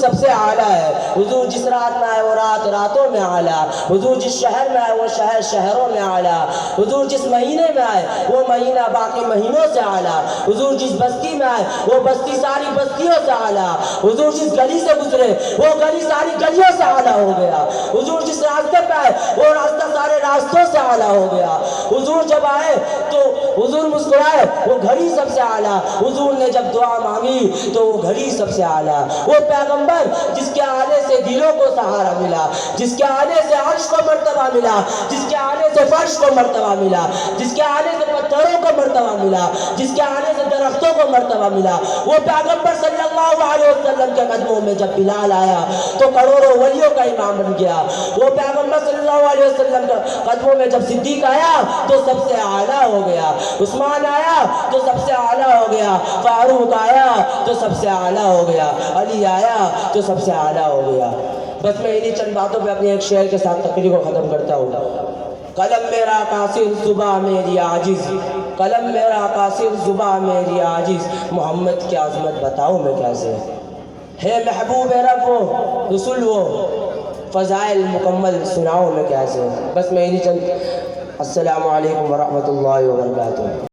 سب سے اعلیٰ ہے، حضور جس رات میں آئے وہ رات راتوں میں اعلیٰ، حضور جس شہر میں آئے وہ شہر شہروں میں اعلیٰ، حضور جس مہینے میں آئے وہ مہینہ باقی مہینوں سے اعلیٰ، حضور جس بستی میں آئے وہ بستی ساری بستیوں سے اعلیٰ، حضور جس گلی سے گزرے وہ گلی ساری گلیوں سے اعلیٰ ہو گیا، حضور جس راستے پہ آئے وہ راستہ سارے راستوں سے اعلیٰ ہو گیا، حضور جب آئے تو حضور مسکرائے وہ گھڑی سب سے اعلیٰ، حضور نے جب دعا مانگی تو وہ گھڑی سب سے اعلیٰ، وہ پیغمبر جس کے آنے سے دلوں کو سہارا ملا، جس کے آنے سے عرش کو مرتبہ ملا، جس کے آنے سے فرش کو مرتبہ ملا، جس کے آنے سے پتھروں کو مرتبہ ملا، جس کے آنے سے درختوں کو مرتبہ ملا، وہ پیغمبر صلی اللہ علیہ وسلم کے قدموں میں جب بلال آیا تو کروڑوں ولیوں کا امام بن گیا، وہ پیغمبر صلی اللہ علیہ وسلم کے قدموں میں جب صدیق آیا تو سب سے اعلیٰ ہو گیا، عثمان آیا تو سب سے اعلیٰ ہو گیا، فاروق آیا تو سب سے اعلیٰ ہو گیا، علی آیا تو سب سے اعلیٰ ہو گیا۔ بس میں انہی چند باتوں پہ اپنی ایک شعر کے ساتھ تقریر کو ختم کرتا ہوں۔ قلم میرا قاصر زباں میری عاجز، قلم میرا قاصر زباں میری عاجز، محمد کی عظمت بتاؤں میں کیسے، ہے محبوب رب وہ رسول وہ فضائل مکمل سناؤں میں کیسے۔ بس میں انہی چند، السلام علیکم ورحمۃ اللہ وبرکاتہ۔